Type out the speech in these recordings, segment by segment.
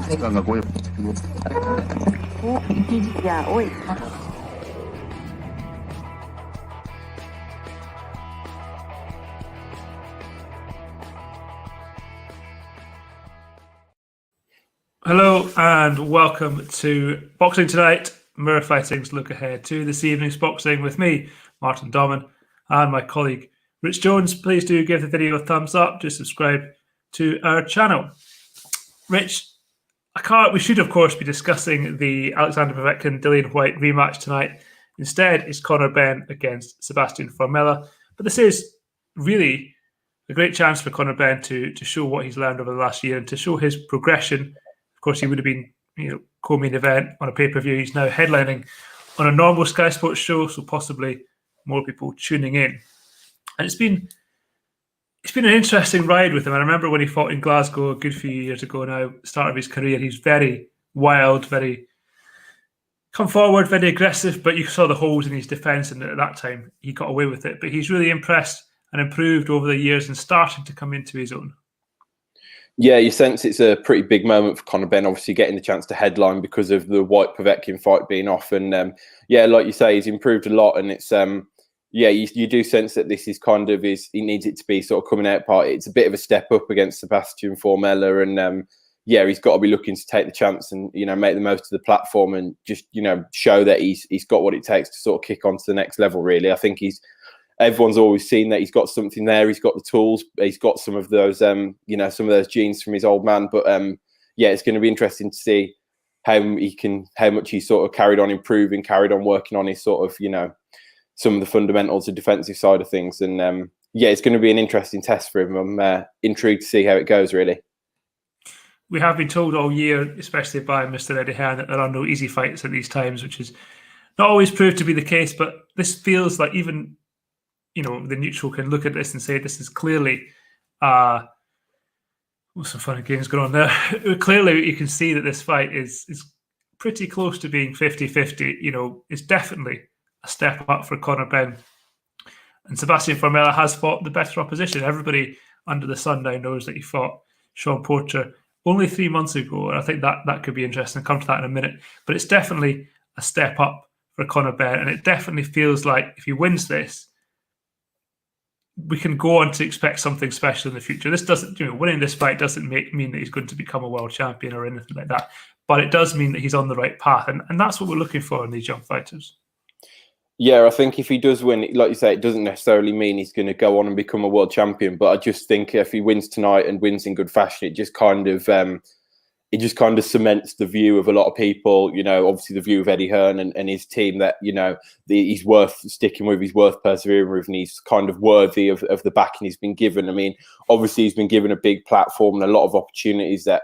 Hello and welcome to Boxing Tonight, Mirror Fighting's look ahead to this evening's boxing with me, Martin Doman, and my colleague Rich Jones. Please do give the video a thumbs up, do subscribe to our channel. Rich, we should of course be discussing the Alexander Povetkin-Dillian Whyte rematch tonight. Instead, it's Conor Benn against Sebastian Formella. But this is really a great chance for Conor Benn to show what he's learned over the last year and to show his progression. Of course, he would have been, co-main event on a pay-per-view. He's now headlining on a normal Sky Sports show, so possibly more people tuning in. And it's been an interesting ride with him. I remember when he fought in Glasgow a good few years ago now, start of his career. He's very wild, very come forward, very aggressive, but you saw the holes in his defence, and at that time he got away with it. But he's really impressed and improved over the years and started to come into his own. Yeah, you sense it's a pretty big moment for Conor Benn, obviously getting the chance to headline because of the Whyte-Povetkin fight being off. And like you say, he's improved a lot. And it's, you do sense that this is kind of he needs it to be sort of coming out party. It's a bit of a step up against Sebastian Formella. And he's got to be looking to take the chance and, make the most of the platform and just, show that he's got what it takes to sort of kick on to the next level, really. I think everyone's always seen that he's got something there. He's got the tools. He's got some of those, some of those genes from his old man. But it's going to be interesting to see how much he sort of carried on improving, carried on working on his sort of, some of the fundamentals, the defensive side of things. And it's going to be an interesting test for him. I'm intrigued to see how it goes, really. We have been told all year, especially by Mr. Eddie Hearn, that there are no easy fights at these times, which is not always proved to be the case. But this feels like even the neutral can look at this and say this is clearly some funny games going on there. Clearly, you can see that this fight is pretty close to being 50-50. It's definitely a step up for Conor Benn. And Sebastian Formella has fought the better opposition. Everybody under the sun now knows that he fought Sean Porter only 3 months ago. And I think that could be interesting. I'll come to that in a minute. But it's definitely a step up for Conor Benn. And it definitely feels like if he wins this, we can go on to expect something special in the future. This doesn't, winning this fight doesn't mean that he's going to become a world champion or anything like that. But it does mean that he's on the right path. And that's what we're looking for in these young fighters. Yeah, I think if he does win, like you say, it doesn't necessarily mean he's going to go on and become a world champion. But I just think if he wins tonight and wins in good fashion, it just kind of cements the view of a lot of people, obviously the view of Eddie Hearn and his team that, he's worth sticking with, he's worth persevering with, and he's kind of worthy of the backing he's been given. I mean, obviously he's been given a big platform and a lot of opportunities that,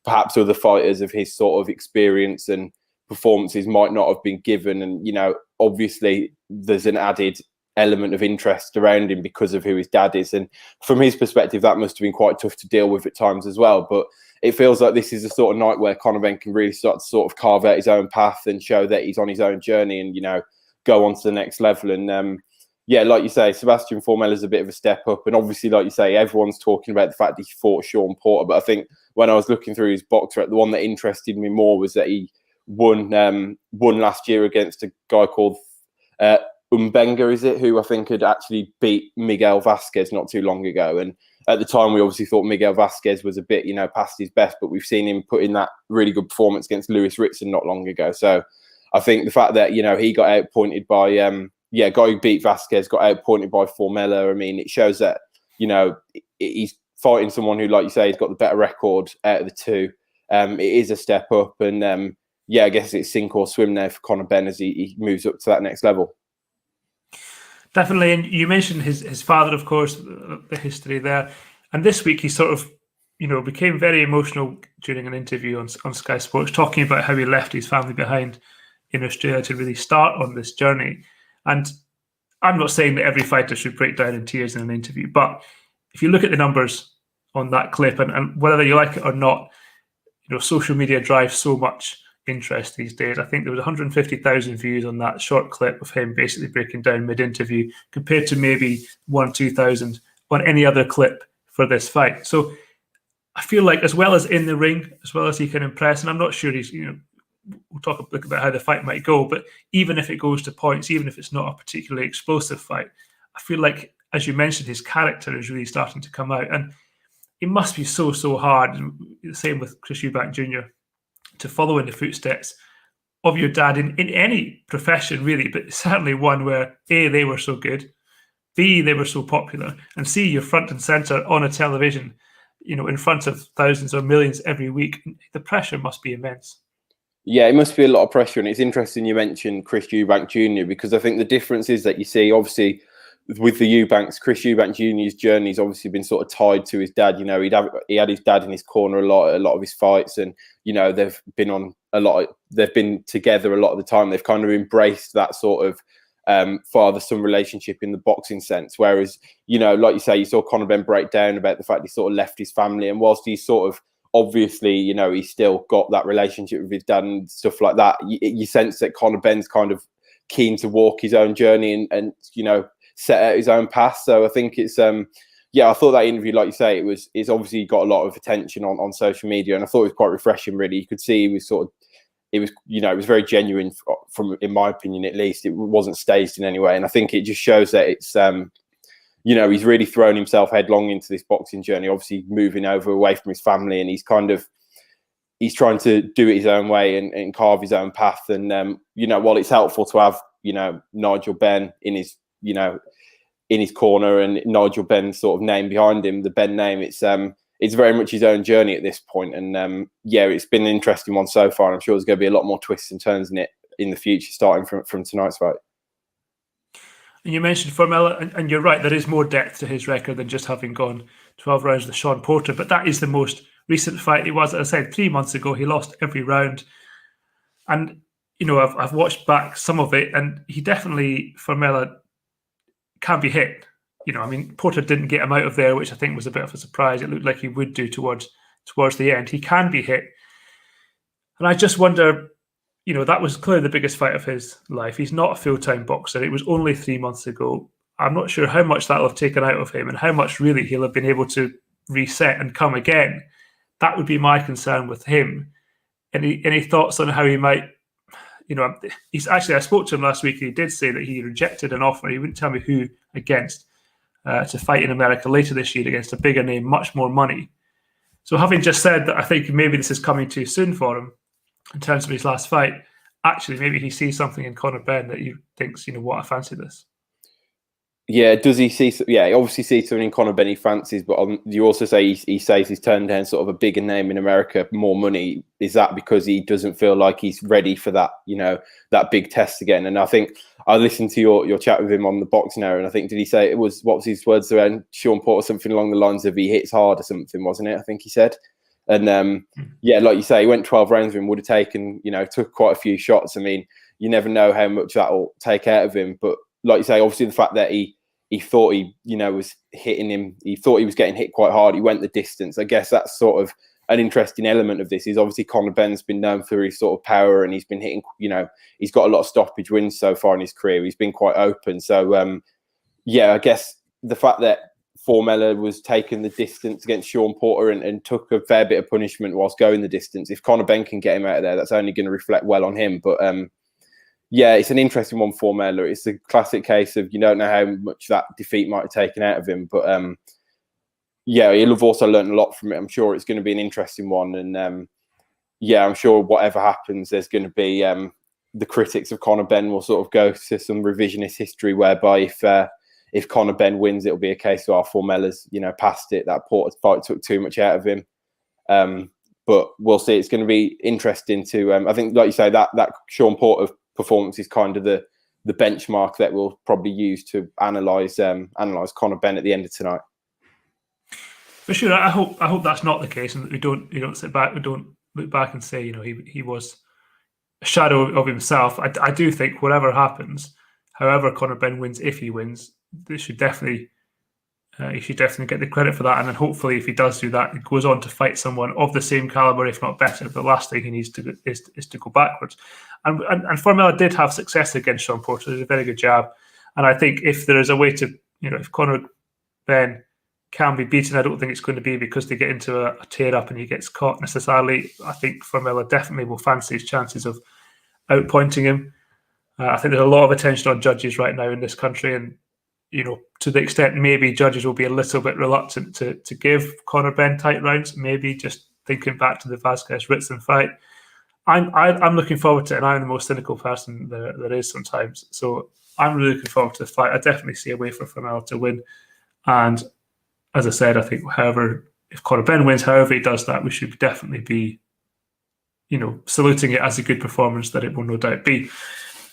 perhaps other fighters of his sort of experience and performances might not have been given. And, obviously there's an added element of interest around him because of who his dad is. And from his perspective, that must have been quite tough to deal with at times as well. But it feels like this is a sort of night where Conor Benn can really start to sort of carve out his own path and show that he's on his own journey and, go on to the next level. And like you say, Sebastian Formella is a bit of a step up. And obviously, like you say, everyone's talking about the fact he fought Sean Porter. But I think when I was looking through his box rec, the one that interested me more was that he won last year against a guy called Umbenga, is it, who I think had actually beat Miguel Vasquez not too long ago. And at the time, we obviously thought Miguel Vasquez was a bit, past his best, but we've seen him put in that really good performance against Lewis Ritson not long ago. So I think the fact that, he got outpointed by, a guy who beat Vasquez got outpointed by Formella. I mean, it shows that, he's fighting someone who, like you say, has got the better record out of the two. It is a step up. And I guess it's sink or swim there for Conor Benn as he moves up to that next level. Definitely. And you mentioned his father, of course, the history there. And this week he sort of, became very emotional during an interview on Sky Sports, talking about how he left his family behind in Australia to really start on this journey. And I'm not saying that every fighter should break down in tears in an interview, but if you look at the numbers on that clip and whether you like it or not, social media drives so much interest these days. I think there was 150,000 views on that short clip of him basically breaking down mid-interview compared to maybe 1,000-2,000 on any other clip for this fight. So I feel like as well as in the ring, as well as he can impress, and I'm not sure he's, we'll talk a bit about how the fight might go, but even if it goes to points, even if it's not a particularly explosive fight, I feel like, as you mentioned, his character is really starting to come out. And it must be so hard, the same with Chris Eubank Jr., to follow in the footsteps of your dad in any profession, really, but certainly one where A, they were so good, B, they were so popular, and C, you're front and center on a television, in front of thousands or millions every week. The pressure must be immense. Yeah, it must be a lot of pressure. And it's interesting you mentioned Chris Eubank Jr. because I think the difference is that you see, obviously, with the Eubanks, Chris Eubank Jr.'s journey's obviously been sort of tied to his dad. He had his dad in his corner a lot of his fights, and they've been on they've been together a lot of the time. They've kind of embraced that sort of father-son relationship in the boxing sense. Whereas, like you say, you saw Conor Benn break down about the fact he sort of left his family, and whilst he's sort of obviously, he's still got that relationship with his dad and stuff like that, you sense that Conor Benn's kind of keen to walk his own journey and set out his own path. So I think it's I thought that interview, like you say, it's obviously got a lot of attention on social media, and I thought it was quite refreshing. Really, you could see he was it was very genuine from, in my opinion, at least. It wasn't staged in any way, and I think it just shows that it's he's really thrown himself headlong into this boxing journey, obviously moving away from his family, and he's trying to do it his own way and carve his own path. And while it's helpful to have Nigel Benn in his corner and Nigel Benn's sort of name behind him, the Benn name, it's very much his own journey at this point. And it's been an interesting one so far. And I'm sure there's going to be a lot more twists and turns in it in the future, starting from tonight's fight. And you mentioned Formella, and you're right, there is more depth to his record than just having gone 12 rounds with Sean Porter, but that is the most recent fight. It was, as I said, 3 months ago. He lost every round. And, I've watched back some of it, and he definitely, Formella, can be hit. Porter didn't get him out of there, which I think was a bit of a surprise. It looked like he would do towards the end. He can be hit. And I just wonder, that was clearly the biggest fight of his life. He's not a full-time boxer. It was only 3 months ago. I'm not sure how much that'll have taken out of him and how much really he'll have been able to reset and come again. That would be my concern with him. Any thoughts on how he might, he's actually, I spoke to him last week, and he did say that he rejected an offer. He wouldn't tell me who against, to fight in America later this year against a bigger name, much more money. So having just said that, I think maybe this is coming too soon for him in terms of his last fight. Actually, maybe he sees something in Conor Benn that he thinks, what, I fancy this. Yeah, does he see? Yeah, he obviously sees something in Conor Benn he fancies, but you also say he says he's turned down sort of a bigger name in America, more money. Is that because he doesn't feel like he's ready for that, that big test again? And I think I listened to your chat with him on the Boxing Hour, and I think, did he say what was his words around Sean Porter, something along the lines of he hits hard or something, wasn't it? I think he said. And like you say, he went 12 rounds with him, would have taken, took quite a few shots. I mean, you never know how much that'll take out of him. But like you say, obviously the fact that he thought he, was hitting him, he thought he was getting hit quite hard. He went the distance. I guess that's sort of an interesting element of this. Is obviously Conor Benn's been known for his sort of power, and he's been hitting, he's got a lot of stoppage wins so far in his career. He's been quite open. So, I guess the fact that Formella was taking the distance against Sean Porter and took a fair bit of punishment whilst going the distance. If Conor Benn can get him out of there, that's only going to reflect well on him. But it's an interesting one for Formella. It's a classic case of you don't know how much that defeat might have taken out of him. But he'll have also learned a lot from it. I'm sure it's going to be an interesting one. And I'm sure whatever happens, there's going to be the critics of Conor Benn will sort of go to some revisionist history whereby if Conor Benn wins, it'll be a case of Formella's, past it. That Porter fight took too much out of him. But we'll see. It's going to be interesting to. I think, like you say, that Sean Porter performance is kind of the benchmark that we'll probably use to analyze Conor Benn at the end of tonight. For sure, I hope that's not the case, and that we don't sit back, we don't look back and say, he was a shadow of himself. I do think whatever happens, however Conor Benn wins, if he wins, he should definitely get the credit for that. And then hopefully, if he does do that, he goes on to fight someone of the same caliber, if not better. The last thing he needs to do is to go backwards. And Formella did have success against Sean Porter. Did a very good job. And I think if there is a way to, if Conor Benn can be beaten. I don't think it's going to be because they get into a tear-up and he gets caught necessarily. I think Formella definitely will fancy his chances of outpointing him. I think there's a lot of attention on judges right now in this country, and to the extent maybe judges will be a little bit reluctant to give Conor Benn tight rounds. Maybe just thinking back to the Vasquez-Ritson fight. I'm looking forward to it, and I'm the most cynical person there is sometimes. So I'm really looking forward to the fight. I definitely see a way for Formella to win. And as I said, I think if Conor Benn wins, however he does that, we should definitely be, saluting it as a good performance that it will no doubt be.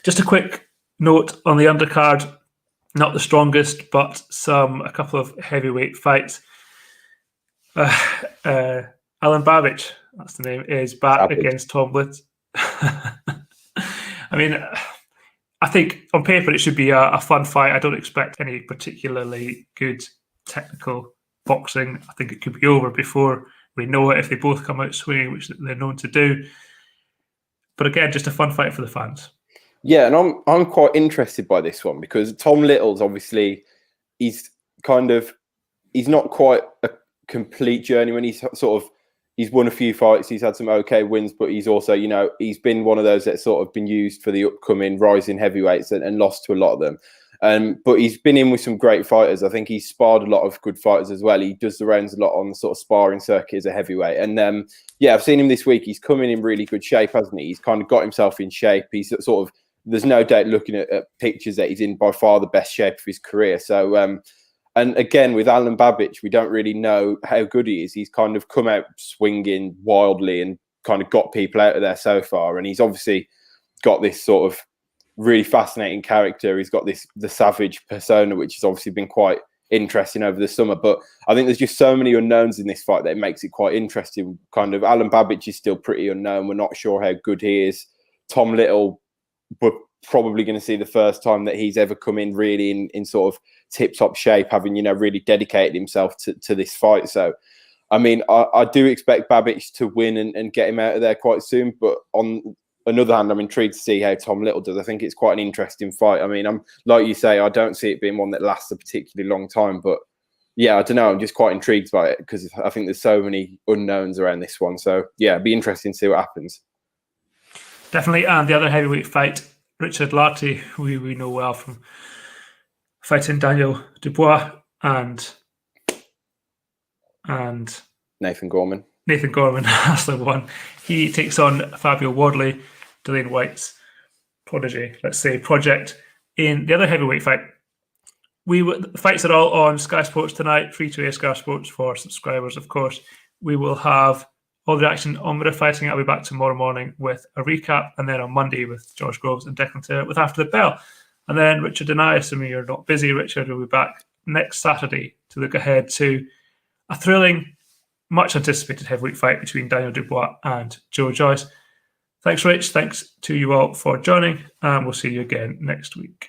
Just a quick note on the undercard, not the strongest, but a couple of heavyweight fights. Alan Babic, that's the name, is back against Tom Little. I mean, I think on paper it should be a fun fight. I don't expect any particularly good technical boxing. I think it could be over before we know it if they both come out swinging, which they're known to do. But again, just a fun fight for the fans. Yeah, and I'm quite interested by this one because Tom Little's obviously he's not quite a complete journeyman. He's won a few fights, he's had some okay wins, but he's also, he's been one of those that's sort of been used for the upcoming rising heavyweights and lost to a lot of them. But he's been in with some great fighters. I think he's sparred a lot of good fighters as well. He does the rounds a lot on the sort of sparring circuit as a heavyweight. And I've seen him this week. He's coming in really good shape, hasn't he? He's kind of got himself in shape. He's sort of, there's no doubt looking at pictures that he's in by far the best shape of his career. So, and again, with Alan Babic, we don't really know how good he is. He's kind of come out swinging wildly and kind of got people out of there so far. And he's obviously got this sort of really fascinating character. He's got the savage persona, which has obviously been quite interesting over the summer. But I think there's just so many unknowns in this fight that it makes it quite interesting. Kind of Alan Babic is still pretty unknown. We're not sure how good he is. Tom Little, we're probably going to see the first time that he's ever come in really in sort of tip-top shape, having, really dedicated himself to this fight. So, I mean, I do expect Babic to win and get him out of there quite soon. But on another hand, I'm intrigued to see how Tom Little does. I think it's quite an interesting fight. I mean, I'm like you say, I don't see it being one that lasts a particularly long time. But yeah, I don't know. I'm just quite intrigued by it because I think there's so many unknowns around this one. So yeah, it'd be interesting to see what happens. Definitely. And the other heavyweight fight, Richard Lartey, who we know well from fighting Daniel Dubois and Nathan Gorman. That's the one. He takes on Fabio Wardley, Dillian White's protege, let's say, project, in the other heavyweight fight. The fights are all on Sky Sports tonight, free to air Sky Sports for subscribers, of course. We will have all the action on Mirror Fighting. I'll be back tomorrow morning with a recap, and then on Monday with George Groves and Declan Taylor with After the Bell. And then Richard and I, assuming you're not busy, Richard, will be back next Saturday to look ahead to a thrilling, much anticipated heavyweight fight between Daniel Dubois and Joe Joyce. Thanks, Rich. Thanks to you all for joining, and we'll see you again next week.